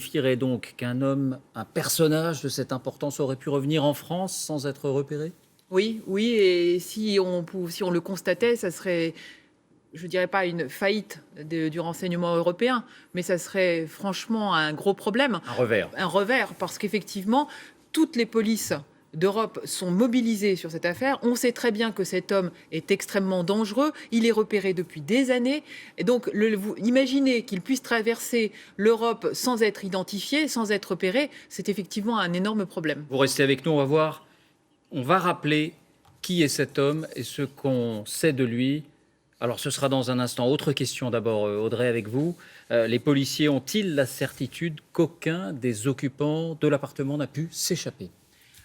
signifierait donc qu'un homme, un personnage de cette importance aurait pu revenir en France sans être repéré? Oui, oui, et si on le constatait, ça serait, je dirais pas une faillite du renseignement européen, mais ça serait franchement un gros problème, Un revers. un revers, parce qu'effectivement, toutes les polices d'Europe sont mobilisées sur cette affaire. On sait très bien que cet homme est extrêmement dangereux. Il est repéré depuis des années. Et donc, vous imaginez qu'il puisse traverser l'Europe sans être identifié, sans être repéré, c'est effectivement un énorme problème. Vous restez avec nous, on va voir, on va rappeler qui est cet homme et ce qu'on sait de lui. Alors ce sera dans un instant. Autre question d'abord, Audrey, avec vous. Les policiers ont-ils la certitude qu'aucun des occupants de l'appartement n'a pu s'échapper?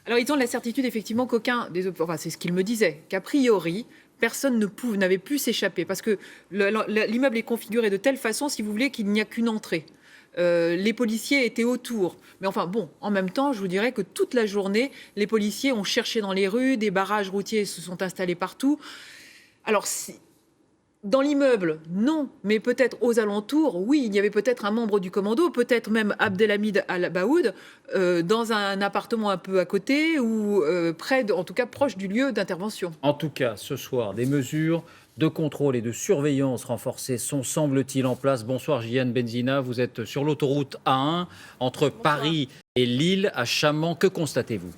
Alors, ils ont la certitude, effectivement, qu'aucun des... Enfin, c'est ce qu'ils me disaient, qu'a priori, personne n'avait pu s'échapper. Parce que l'immeuble est configuré de telle façon, si vous voulez, qu'il n'y a qu'une entrée. Les policiers étaient autour. Mais enfin, bon, en même temps, je vous dirais que toute la journée, les policiers ont cherché dans les rues, des barrages routiers se sont installés partout. Alors, dans l'immeuble, non, mais peut-être aux alentours, oui, il y avait peut-être un membre du commando, peut-être même Abdelhamid Al-Baoud, dans un appartement un peu à côté ou en tout cas proche du lieu d'intervention. En tout cas, ce soir, des mesures de contrôle et de surveillance renforcées sont, semble-t-il, en place. Bonsoir, Jiane Benzina. Vous êtes sur l'autoroute A1 entre Paris et Lille, à Chamans. Que constatez-vous?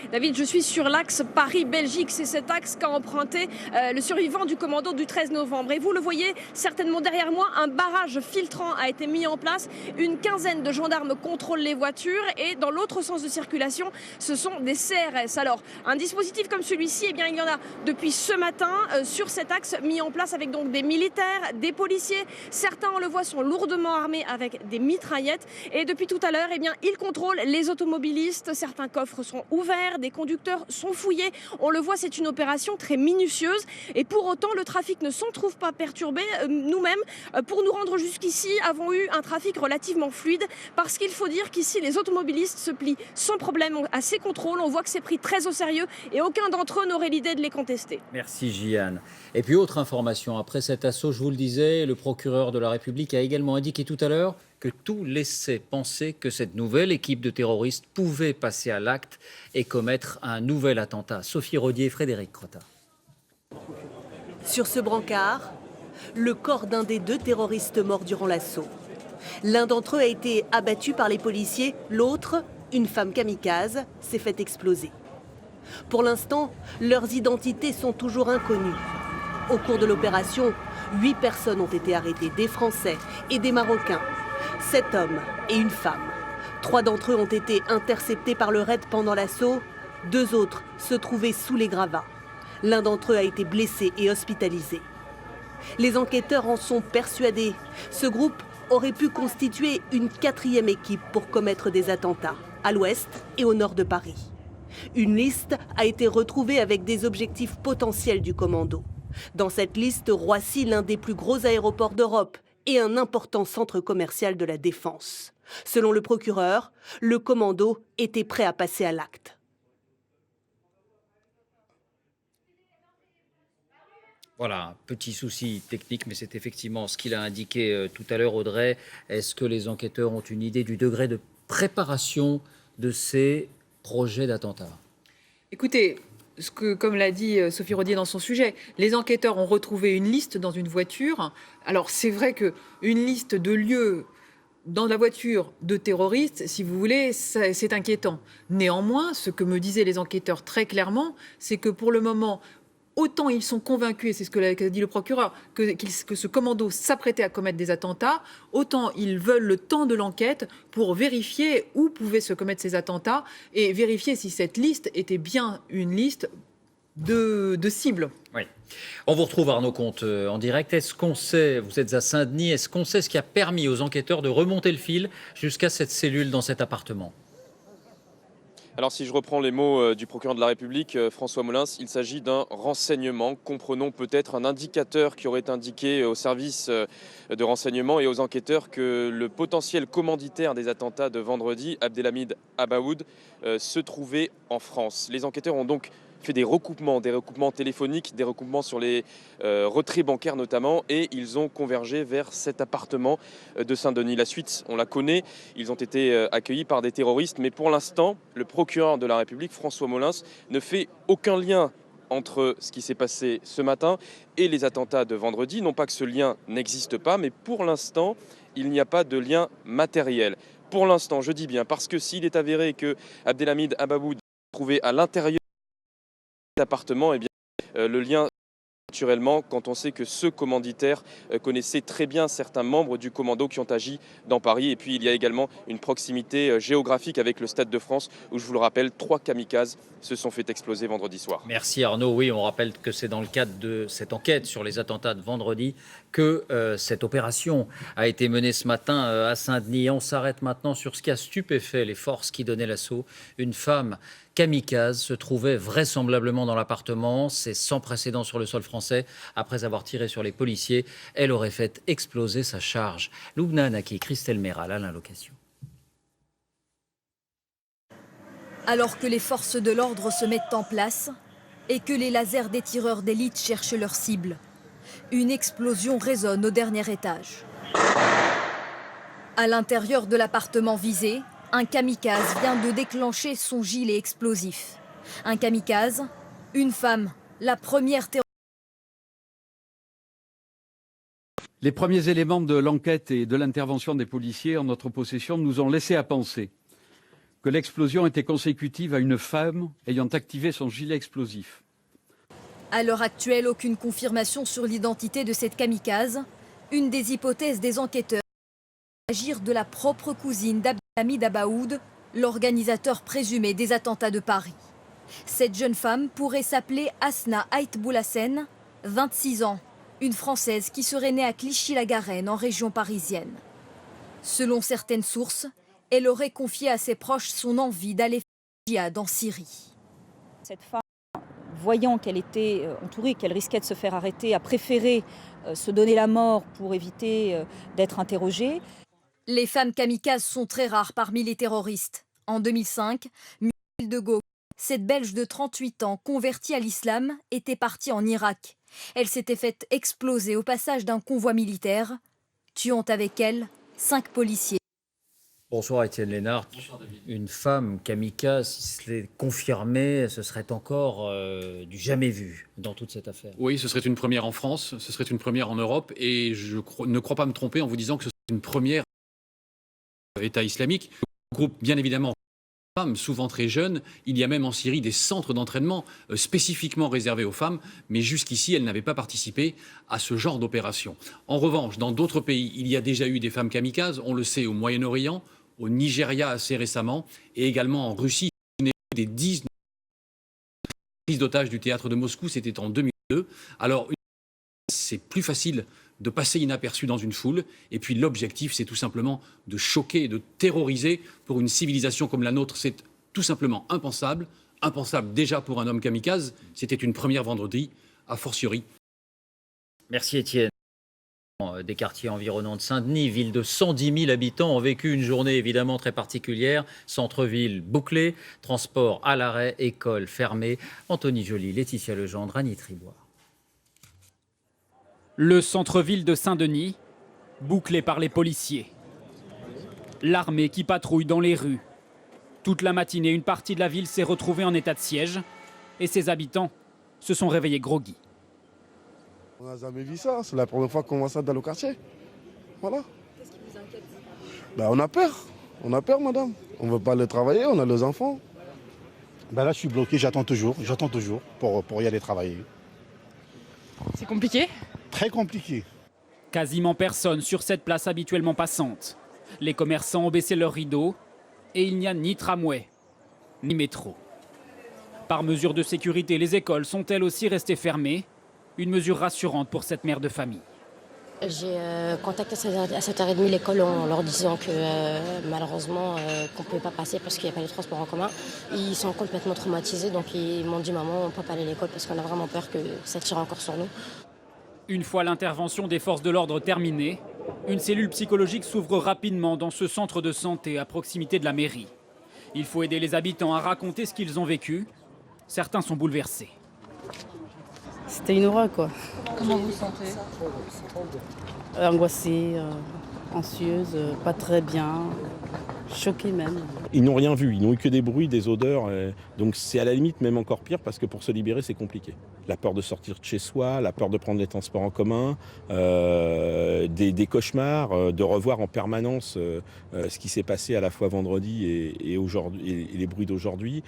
David, je suis sur l'axe Paris-Belgique. C'est cet axe qu'a emprunté le survivant du commando du 13 novembre. Et vous le voyez certainement derrière moi, un barrage filtrant a été mis en place. Une quinzaine de gendarmes contrôlent les voitures. Et dans l'autre sens de circulation, ce sont des CRS. Alors, un dispositif comme celui-ci, eh bien, il y en a depuis ce matin sur cet axe mis en place avec donc des militaires, des policiers. Certains, on le voit, sont lourdement armés avec des mitraillettes. Et depuis tout à l'heure, eh bien, ils contrôlent les automobilistes. Certains coffres sont ouverts. Des conducteurs sont fouillés. On le voit, c'est une opération très minutieuse. Et pour autant, le trafic ne s'en trouve pas perturbé. Nous-mêmes, pour nous rendre jusqu'ici, avons eu un trafic relativement fluide parce qu'il faut dire qu'ici, les automobilistes se plient sans problème à ces contrôles. On voit que c'est pris très au sérieux et aucun d'entre eux n'aurait l'idée de les contester. Merci, Jiane. Et puis, autre information, après cet assaut, je vous le disais, le procureur de la République a également indiqué tout à l'heure que tout laissait penser que cette nouvelle équipe de terroristes pouvait passer à l'acte et commettre un nouvel attentat. Sophie Rodier, Frédéric Crotta. Sur ce brancard, le corps d'un des deux terroristes morts durant l'assaut. L'un d'entre eux a été abattu par les policiers, l'autre, une femme kamikaze, s'est fait exploser. Pour l'instant, leurs identités sont toujours inconnues. Au cours de l'opération, 8 personnes ont été arrêtées, des Français et des Marocains. 7 hommes et une femme. 3 d'entre eux ont été interceptés par le raid pendant l'assaut. 2 autres se trouvaient sous les gravats. L'un d'entre eux a été blessé et hospitalisé. Les enquêteurs en sont persuadés. Ce groupe aurait pu constituer une 4e équipe pour commettre des attentats à l'ouest et au nord de Paris. Une liste a été retrouvée avec des objectifs potentiels du commando. Dans cette liste, Roissy, l'un des plus gros aéroports d'Europe, et un important centre commercial de la Défense. Selon le procureur, le commando était prêt à passer à l'acte. Voilà, petit souci technique, mais c'est effectivement ce qu'il a indiqué tout à l'heure, Audrey. Est-ce que les enquêteurs ont une idée du degré de préparation de ces projets d'attentat? Écoutez, comme l'a dit Sophie Rodier dans son sujet, les enquêteurs ont retrouvé une liste dans une voiture. Alors c'est vrai qu'une liste de lieux dans la voiture de terroristes, si vous voulez, c'est inquiétant. Néanmoins, ce que me disaient les enquêteurs très clairement, c'est que pour le moment, autant ils sont convaincus, et c'est ce qu'a dit le procureur, que ce commando s'apprêtait à commettre des attentats, autant ils veulent le temps de l'enquête pour vérifier où pouvaient se commettre ces attentats et vérifier si cette liste était bien une liste de cibles. Oui. On vous retrouve, Arnaud Comte, en direct. Est-ce qu'on sait, vous êtes à Saint-Denis, est-ce qu'on sait ce qui a permis aux enquêteurs de remonter le fil jusqu'à cette cellule dans cet appartement? Alors si je reprends les mots du procureur de la République, François Molins, il s'agit d'un renseignement, comprenons peut-être un indicateur qui aurait indiqué aux services de renseignement et aux enquêteurs que le potentiel commanditaire des attentats de vendredi, Abdelhamid Abaoud, se trouvait en France. Les enquêteurs ont donc fait des recoupements téléphoniques, des recoupements sur les retraits bancaires notamment, et ils ont convergé vers cet appartement de Saint-Denis. La suite, on la connaît, ils ont été accueillis par des terroristes, mais pour l'instant, le procureur de la République, François Molins, ne fait aucun lien entre ce qui s'est passé ce matin et les attentats de vendredi. Non pas que ce lien n'existe pas, mais pour l'instant, il n'y a pas de lien matériel. Pour l'instant, je dis bien, parce que s'il est avéré que Abdelhamid Ababoud est trouvé à l'intérieur de l'appartement, eh bien, le lien, naturellement, quand on sait que ce commanditaire connaissait très bien certains membres du commando qui ont agi dans Paris. Et puis, il y a également une proximité géographique avec le Stade de France, où, je vous le rappelle, 3 kamikazes se sont fait exploser vendredi soir. Merci Arnaud. Oui, on rappelle que c'est dans le cadre de cette enquête sur les attentats de vendredi que cette opération a été menée ce matin à Saint-Denis. On s'arrête maintenant sur ce qui a stupéfait les forces qui donnaient l'assaut. Une femme kamikaze se trouvait vraisemblablement dans l'appartement. C'est sans précédent sur le sol français. Après avoir tiré sur les policiers, elle aurait fait exploser sa charge. Loubna Anaki, Christelle Méral, Alain Location. Alors que les forces de l'ordre se mettent en place et que les lasers des tireurs d'élite cherchent leur cible, une explosion résonne au dernier étage. À l'intérieur de l'appartement visé, un kamikaze vient de déclencher son gilet explosif. Un kamikaze, une femme, la première terroriste. Les premiers éléments de l'enquête et de l'intervention des policiers en notre possession nous ont laissé à penser que l'explosion était consécutive à une femme ayant activé son gilet explosif. À l'heure actuelle, aucune confirmation sur l'identité de cette kamikaze. Une des hypothèses des enquêteurs est d'agir de la propre cousine d'Abdelhamid Abaoud, l'organisateur présumé des attentats de Paris. Cette jeune femme pourrait s'appeler Asna Ait Boulassen, 26 ans, une Française qui serait née à Clichy-la-Garenne en région parisienne. Selon certaines sources, elle aurait confié à ses proches son envie d'aller faire le djihad en Syrie. Cette femme, voyant qu'elle était entourée, qu'elle risquait de se faire arrêter, a préféré se donner la mort pour éviter d'être interrogée. Les femmes kamikazes sont très rares parmi les terroristes. En 2005, Muriel de Gaulle, cette Belge de 38 ans convertie à l'islam, était partie en Irak. Elle s'était faite exploser au passage d'un convoi militaire, tuant avec elle 5 policiers. Bonsoir Étienne Lénard. Une femme kamikaze, si c'est confirmé, ce serait encore du jamais vu dans toute cette affaire. Oui, ce serait une première en France, ce serait une première en Europe, et je ne crois pas me tromper en vous disant que ce serait une première État islamique. Le groupe, bien évidemment, femmes, souvent très jeunes. Il y a même en Syrie des centres d'entraînement spécifiquement réservés aux femmes, mais jusqu'ici, elles n'avaient pas participé à ce genre d'opération. En revanche, dans d'autres pays, il y a déjà eu des femmes kamikazes, on le sait au Moyen-Orient, au Nigeria assez récemment, et également en Russie. Des 10 prises d'otages du théâtre de Moscou, c'était en 2002. Alors, c'est plus facile de passer inaperçu dans une foule, et puis l'objectif, c'est tout simplement de choquer, de terroriser. Pour une civilisation comme la nôtre, c'est tout simplement impensable. Impensable déjà pour un homme kamikaze, c'était une première vendredi, a fortiori. Merci Étienne. Des quartiers environnants de Saint-Denis, ville de 110 000 habitants, ont vécu une journée évidemment très particulière. Centre-ville bouclé, transport à l'arrêt, école fermée. Anthony Joly, Laetitia Legendre, Annie Tribois. Le centre-ville de Saint-Denis, bouclé par les policiers. L'armée qui patrouille dans les rues. Toute la matinée, une partie de la ville s'est retrouvée en état de siège et ses habitants se sont réveillés groggy. On n'a jamais vu ça, c'est la première fois qu'on voit ça dans le quartier. Voilà. Qu'est-ce qui vous inquiète? On a peur madame. On ne veut pas aller travailler, on a les enfants. Là je suis bloqué, j'attends toujours pour y aller travailler. C'est compliqué? Très compliqué. Quasiment personne sur cette place habituellement passante. Les commerçants ont baissé leurs rideaux et il n'y a ni tramway, ni métro. Par mesure de sécurité, les écoles sont elles aussi restées fermées. Une mesure rassurante pour cette mère de famille. J'ai contacté à 7h30 l'école en leur disant que malheureusement qu'on ne pouvait pas passer parce qu'il n'y a pas de transport en commun. Ils sont complètement traumatisés, donc ils m'ont dit maman, on ne peut pas aller à l'école parce qu'on a vraiment peur que ça tire encore sur nous. Une fois l'intervention des forces de l'ordre terminée, une cellule psychologique s'ouvre rapidement dans ce centre de santé à proximité de la mairie. Il faut aider les habitants à raconter ce qu'ils ont vécu Certains sont bouleversés. C'était une horreur, quoi. Comment vous vous sentez? Angoissée, anxieuse, pas très bien, choquée même. Ils n'ont rien vu, ils n'ont eu que des bruits, des odeurs. Donc c'est à la limite même encore pire parce que pour se libérer, c'est compliqué. La peur de sortir de chez soi, la peur de prendre les transports en commun, des cauchemars, de revoir en permanence ce qui s'est passé à la fois vendredi et aujourd'hui, et les bruits d'aujourd'hui.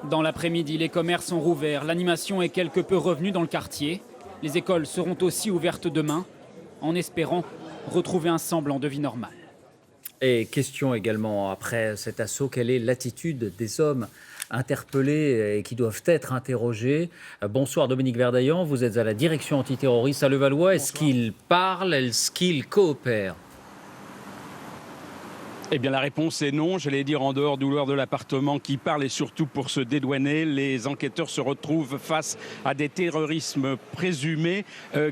Dans l'après-midi, les commerces ont rouvert. L'animation est quelque peu revenue dans le quartier. Les écoles seront aussi ouvertes demain, en espérant retrouver un semblant de vie normale. Et question également, après cet assaut, quelle est l'attitude des hommes interpellés et qui doivent être interrogés? Bonsoir Dominique Verdaillan, vous êtes à la direction antiterroriste à Levallois. Est-ce qu'ils parlent? Est-ce qu'ils coopèrent? Eh bien, la réponse est non. J'allais dire en dehors du loueur de l'appartement qui parle et surtout pour se dédouaner. Les enquêteurs se retrouvent face à des terrorismes présumés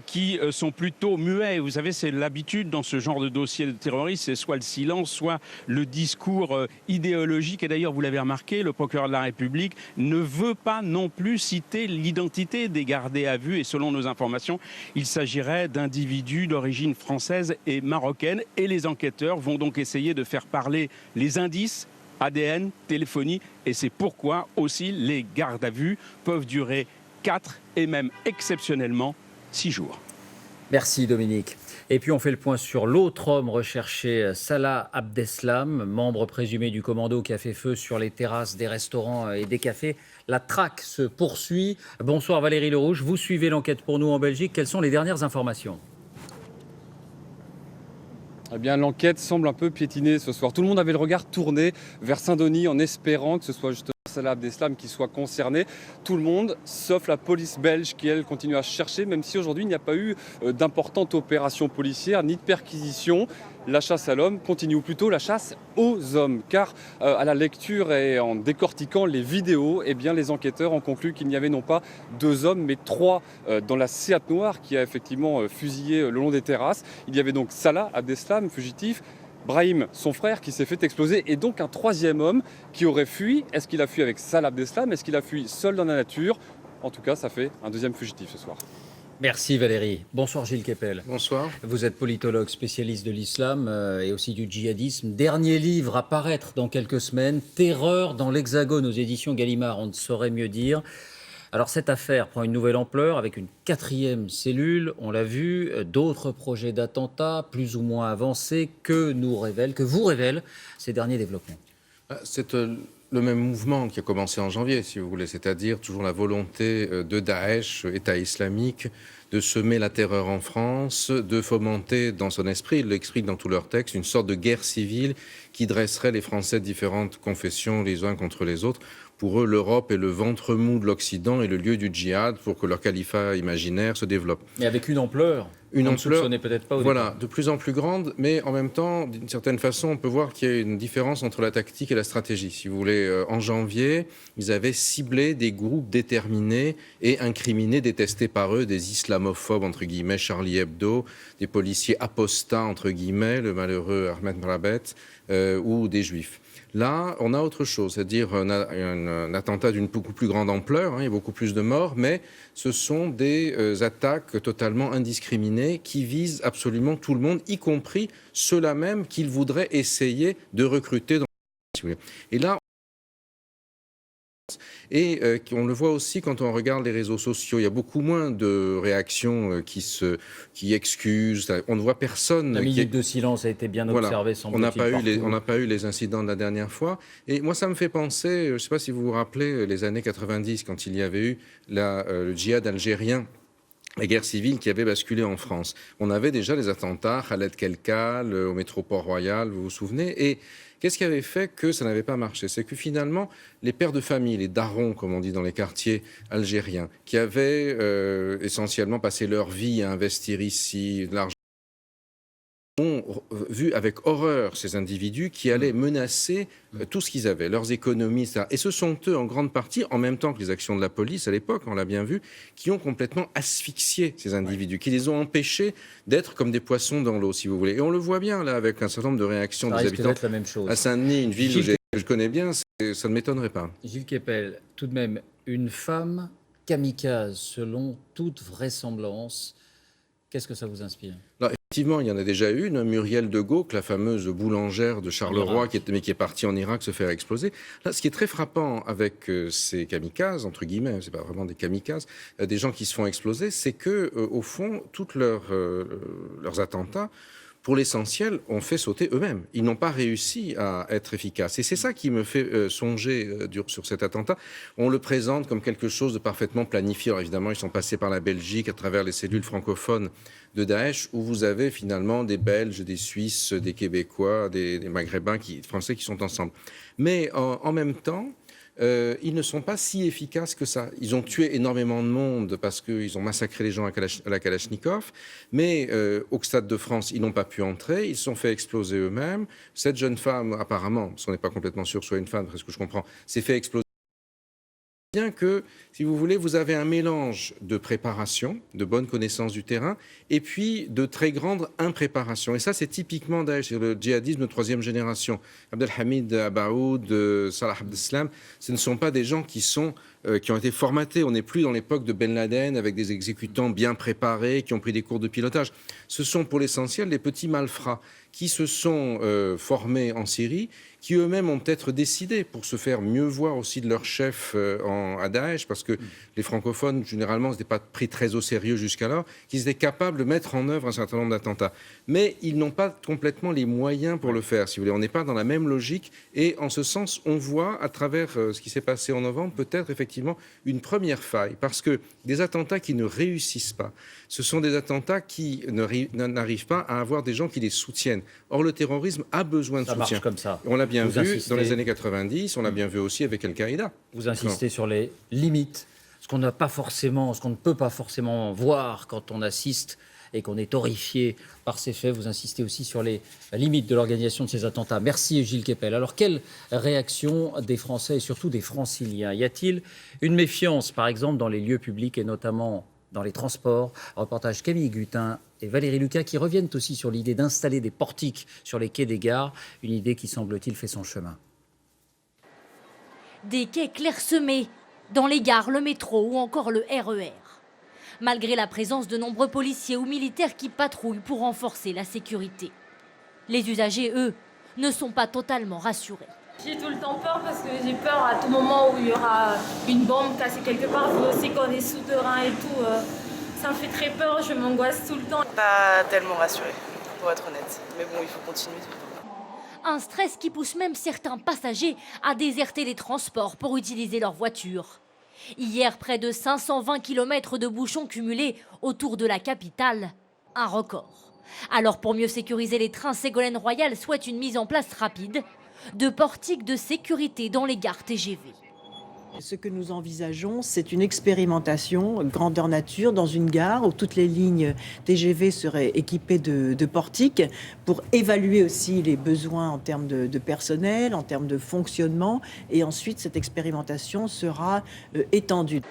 qui sont plutôt muets. Vous savez, c'est l'habitude dans ce genre de dossier de terrorisme, c'est soit le silence, soit le discours idéologique. Et d'ailleurs, vous l'avez remarqué, le procureur de la République ne veut pas non plus citer l'identité des gardés à vue. Et selon nos informations, il s'agirait d'individus d'origine française et marocaine. Et les enquêteurs vont donc essayer de faire parler les indices, ADN, téléphonie, et c'est pourquoi aussi les gardes à vue peuvent durer 4 et même exceptionnellement 6 jours. Merci Dominique. Et puis on fait le point sur l'autre homme recherché, Salah Abdeslam, membre présumé du commando qui a fait feu sur les terrasses des restaurants et des cafés. La traque se poursuit. Bonsoir Valérie Lerouge, vous suivez l'enquête pour nous en Belgique. Quelles sont les dernières informations ? Eh bien, l'enquête semble un peu piétiner ce soir. Tout le monde avait le regard tourné vers Saint-Denis en espérant que ce soit justement Salah Abdeslam qui soit concerné. Tout le monde, sauf la police belge qui, elle, continue à chercher, même si aujourd'hui il n'y a pas eu d'importante opération policière ni de perquisition. La chasse à l'homme continue, ou plutôt la chasse aux hommes. Car à la lecture et en décortiquant les vidéos, eh bien, les enquêteurs ont conclu qu'il n'y avait non pas 2 hommes, mais 3 dans la Seat noire qui a effectivement fusillé le long des terrasses. Il y avait donc Salah Abdeslam, fugitif, Brahim, son frère, qui s'est fait exploser, et donc un 3e homme qui aurait fui. Est-ce qu'il a fui avec Salah Abdeslam? Est-ce qu'il a fui seul dans la nature? En tout cas, ça fait un 2e fugitif ce soir. Merci Valérie. Bonsoir Gilles Kepel. Bonsoir. Vous êtes politologue, spécialiste de l'islam et aussi du djihadisme. Dernier livre à paraître dans quelques semaines, Terreur dans l'Hexagone aux éditions Gallimard, on ne saurait mieux dire. Alors cette affaire prend une nouvelle ampleur avec une 4e cellule, on l'a vu, d'autres projets d'attentats plus ou moins avancés que vous révèlent ces derniers développements. C'est le même mouvement qui a commencé en janvier, si vous voulez, c'est-à-dire toujours la volonté de Daesh, État islamique, de semer la terreur en France, de fomenter dans son esprit, ils l'expriment dans tous leurs textes, une sorte de guerre civile qui dresserait les Français de différentes confessions les uns contre les autres. Pour eux, l'Europe est le ventre mou de l'Occident et le lieu du djihad pour que leur califat imaginaire se développe. Mais avec une ampleur peut-être pas au départ. De plus en plus grande, mais en même temps, d'une certaine façon, on peut voir qu'il y a une différence entre la tactique et la stratégie. Si vous voulez, en janvier, ils avaient ciblé des groupes déterminés et incriminés, détestés par eux, des islamophobes, entre guillemets, Charlie Hebdo, des policiers apostats, entre guillemets, le malheureux Ahmed Mrabet, ou des juifs. Là, on a autre chose, c'est-à-dire un attentat d'une beaucoup plus grande ampleur, il y a beaucoup plus de morts, mais ce sont des attaques totalement indiscriminées qui visent absolument tout le monde, y compris ceux-là même qu'ils voudraient essayer de recruter. Et là, on le voit aussi quand on regarde les réseaux sociaux. Il y a beaucoup moins de réactions qui excusent. On ne voit personne. La minute de silence a été bien observée, semble-t-il. On n'a pas eu les incidents de la dernière fois. Et moi, ça me fait penser, je ne sais pas si vous vous rappelez, les années 90, quand il y avait eu le djihad algérien, la guerre civile qui avait basculé en France. On avait déjà les attentats, Khaled Kelkal, au métro Port-Royal, vous vous souvenez? Et qu'est-ce qui avait fait que ça n'avait pas marché? C'est que finalement, les pères de famille, les darons, comme on dit dans les quartiers algériens, qui avaient essentiellement passé leur vie à investir ici, de l'argent, ont vu avec horreur ces individus qui allaient menacer tout ce qu'ils avaient, leurs économies, ça. Et ce sont eux, en grande partie, en même temps que les actions de la police à l'époque, on l'a bien vu, qui ont complètement asphyxié ces individus, qui les ont empêchés d'être comme des poissons dans l'eau, si vous voulez. Et on le voit bien, là, avec un certain nombre de réactions des habitants. La même chose. À Saint-Denis, une ville que je connais bien, ça ne m'étonnerait pas. Gilles Kepel, tout de même, une femme kamikaze, selon toute vraisemblance. Qu'est-ce que ça vous inspire? Non, effectivement, il y en a déjà eu une, Muriel de Gauque, la fameuse boulangère de Charleroi, qui est partie en Irak se faire exploser. Là, ce qui est très frappant avec ces kamikazes, entre guillemets, c'est pas vraiment des kamikazes, des gens qui se font exploser, c'est que, au fond, tous leurs attentats, pour l'essentiel, ont fait sauter eux-mêmes. Ils n'ont pas réussi à être efficaces. Et c'est ça qui me fait songer sur cet attentat. On le présente comme quelque chose de parfaitement planifié. Alors évidemment, ils sont passés par la Belgique à travers les cellules francophones de Daesh, où vous avez finalement des Belges, des Suisses, des Québécois, des Maghrébins, Français qui sont ensemble. Mais en même temps, ils ne sont pas si efficaces que ça. Ils ont tué énormément de monde parce qu'ils ont massacré les gens à la Kalachnikov, mais au Stade de France, ils n'ont pas pu entrer, ils se sont fait exploser eux-mêmes. Cette jeune femme, apparemment, parce qu'on n'est pas complètement sûr que ce soit une femme, parce que je comprends, s'est fait exploser. Bien que, si vous voulez, vous avez un mélange de préparation, de bonne connaissance du terrain, et puis de très grande impréparation. Et ça, c'est typiquement Daesh, c'est le djihadisme de troisième génération. Abdelhamid Abaoud, Salah Abdeslam, ce ne sont pas des gens qui ont été formatés. On n'est plus dans l'époque de Ben Laden avec des exécutants bien préparés, qui ont pris des cours de pilotage. Ce sont pour l'essentiel des petits malfrats qui se sont formés en Syrie, qui eux-mêmes ont peut-être décidé, pour se faire mieux voir aussi de leur chef à Daesh, parce que les francophones, généralement, n'étaient pas pris très au sérieux jusqu'alors, qu'ils étaient capables de mettre en œuvre un certain nombre d'attentats. Mais ils n'ont pas complètement les moyens pour le faire, si vous voulez. On n'est pas dans la même logique. Et en ce sens, on voit, à travers ce qui s'est passé en novembre, peut-être effectivement une première faille. Parce que des attentats qui ne réussissent pas, ce sont des attentats qui n'arrivent pas à avoir des gens qui les soutiennent. Or, le terrorisme a besoin de soutien. Ça marche comme ça. On l'a bien vu dans les années 90, on l'a bien vu aussi avec Al-Qaïda. Vous insistez sur les limites, ce qu'on ne peut pas forcément voir quand on assiste et qu'on est horrifié par ces faits. Vous insistez aussi sur les limites de l'organisation de ces attentats. Merci Gilles Kepel. Alors, quelle réaction des Français et surtout des Franciliens? Y a-t-il une méfiance, par exemple, dans les lieux publics et notamment dans les transports? Reportage Camille Gutin et Valérie Lucas qui reviennent aussi sur l'idée d'installer des portiques sur les quais des gares, une idée qui semble-t-il fait son chemin. Des quais clairsemés dans les gares, le métro ou encore le RER. Malgré la présence de nombreux policiers ou militaires qui patrouillent pour renforcer la sécurité. Les usagers, eux, ne sont pas totalement rassurés. J'ai tout le temps peur parce que j'ai peur à tout moment où il y aura une bombe cassée quelque part. Vous aussi qu'on est souterrain et tout, ça me fait très peur, je m'angoisse tout le temps. Pas tellement rassurée, pour être honnête. Mais bon, il faut continuer. Un stress qui pousse même certains passagers à déserter les transports pour utiliser leur voiture. Hier, près de 520 km de bouchons cumulés autour de la capitale. Un record. Alors pour mieux sécuriser les trains, Ségolène Royal souhaite une mise en place rapide de portiques de sécurité dans les gares TGV. Ce que nous envisageons, c'est une expérimentation grandeur nature dans une gare où toutes les lignes TGV seraient équipées de portiques pour évaluer aussi les besoins en termes de personnel, en termes de fonctionnement. Et ensuite, cette expérimentation sera étendue.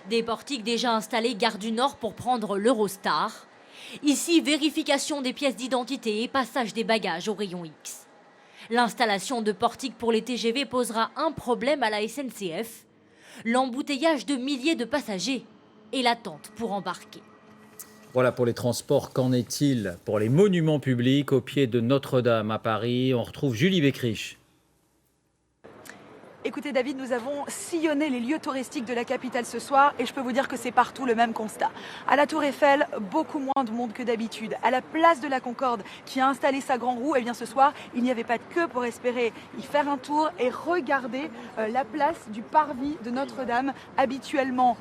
Des portiques déjà installés gare du Nord pour prendre l'Eurostar. Ici, vérification des pièces d'identité et passage des bagages au rayon X. L'installation de portiques pour les TGV posera un problème à la SNCF, l'embouteillage de milliers de passagers et l'attente pour embarquer. Voilà pour les transports. Qu'en est-il pour les monuments publics au pied de Notre-Dame à Paris? On retrouve Julie Beckrich. Écoutez David, nous avons sillonné les lieux touristiques de la capitale ce soir et je peux vous dire que c'est partout le même constat. À la Tour Eiffel, beaucoup moins de monde que d'habitude. À la place de la Concorde qui a installé sa grande roue, eh bien ce soir, il n'y avait pas de queue pour espérer y faire un tour et regarder la place du parvis de Notre-Dame, habituellement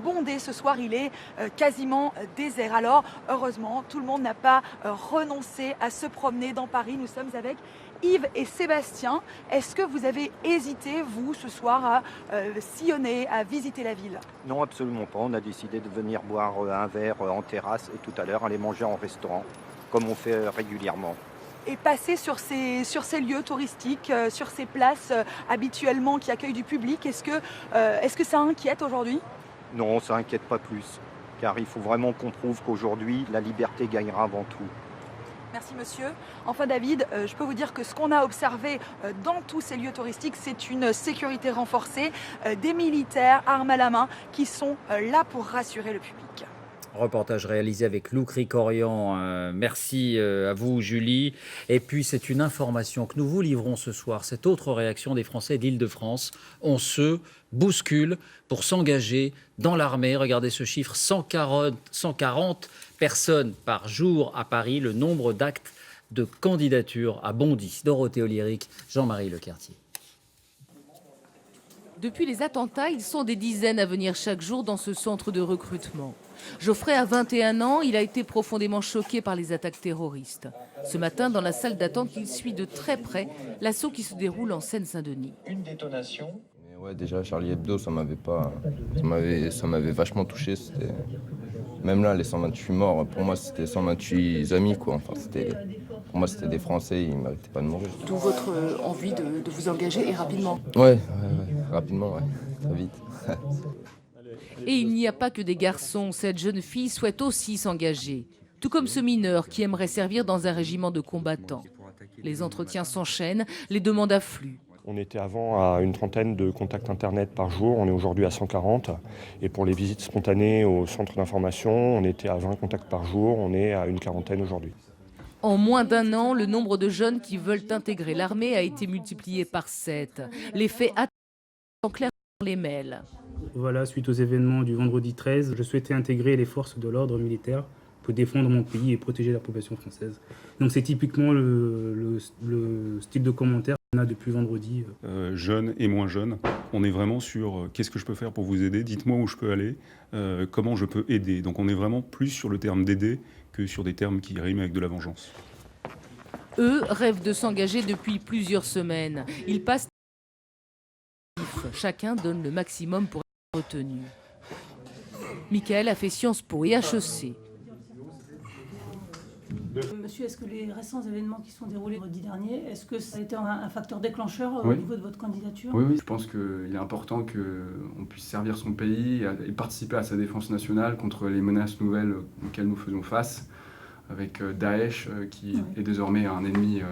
bondé. Ce soir, il est quasiment désert. Alors, heureusement, tout le monde n'a pas renoncé à se promener dans Paris. Nous sommes avec Yves et Sébastien. Est-ce que vous avez hésité, vous, ce soir, à sillonner, à visiter la ville? Non, absolument pas. On a décidé de venir boire un verre en terrasse et tout à l'heure aller manger en restaurant, comme on fait régulièrement. Et passer sur ces lieux touristiques, sur ces places habituellement qui accueillent du public, est-ce que ça inquiète aujourd'hui? Non, ça inquiète pas plus, car il faut vraiment qu'on prouve qu'aujourd'hui, la liberté gagnera avant tout. Merci monsieur. Enfin David, je peux vous dire que ce qu'on a observé dans tous ces lieux touristiques, c'est une sécurité renforcée, des militaires, armes à la main, qui sont là pour rassurer le public. Reportage réalisé avec Lou Cricorian. Merci à vous, Julie. Et puis, c'est une information que nous vous livrons ce soir. Cette autre réaction des Français d'Île-de-France. On se bouscule pour s'engager dans l'armée. Regardez ce chiffre, 140 personnes par jour à Paris. Le nombre d'actes de candidature a bondi. Dorothée Olyric, Jean-Marie Lequertier. Depuis les attentats, ils sont des dizaines à venir chaque jour dans ce centre de recrutement. Geoffrey a 21 ans, il a été profondément choqué par les attaques terroristes. Ce matin, dans la salle d'attente, il suit de très près l'assaut qui se déroule en Seine-Saint-Denis. Une détonation. Ouais, déjà Charlie Hebdo, ça m'avait vachement touché. Même là, les 128 morts, pour moi, c'était 128 amis, quoi. Enfin, pour moi, c'était des Français, ils ne méritaient pas de mourir. D'où votre envie de vous engager et rapidement. Ouais, rapidement, très vite. Et il n'y a pas que des garçons. Cette jeune fille souhaite aussi s'engager. Tout comme ce mineur qui aimerait servir dans un régiment de combattants. Les entretiens s'enchaînent, les demandes affluent. On était avant à une trentaine de contacts Internet par jour, on est aujourd'hui à 140. Et pour les visites spontanées au centre d'information, on était à 20 contacts par jour, on est à une quarantaine aujourd'hui. En moins d'un an, le nombre de jeunes qui veulent intégrer l'armée a été multiplié par 7. Les faits sont clairs dans les mails. Voilà, suite aux événements du vendredi 13, je souhaitais intégrer les forces de l'ordre militaire pour défendre mon pays et protéger la population française. Donc c'est typiquement le style de commentaire qu'on a depuis vendredi. Jeunes et moins jeunes, on est vraiment sur qu'est-ce que je peux faire pour vous aider, dites-moi où je peux aller, comment je peux aider. Donc on est vraiment plus sur le terme d'aider que sur des termes qui riment avec de la vengeance. Eux rêvent de s'engager depuis plusieurs semaines. Ils passent. Chacun donne le maximum pour être retenu. Michael a fait Sciences Po et HEC. Monsieur, est-ce que les récents événements qui sont déroulés vendredi dernier, est-ce que ça a été un facteur déclencheur au Oui. niveau de votre candidature? Oui, je pense qu'il est important qu'on puisse servir son pays et participer à sa défense nationale contre les menaces nouvelles auxquelles nous faisons face, avec Daesh qui est désormais un ennemi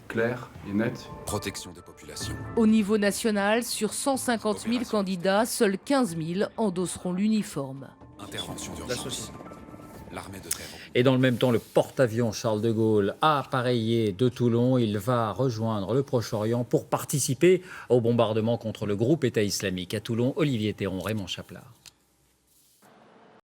clair et net. Protection des populations. Au niveau national, sur 150 000 candidats, seuls 15 000 endosseront l'uniforme. Intervention d'urgence. L'armée de terre. Et dans le même temps, le porte-avions Charles de Gaulle a appareillé de Toulon. Il va rejoindre le Proche-Orient pour participer au bombardement contre le groupe État islamique. À Toulon, Olivier Théron, Raymond Chaplard.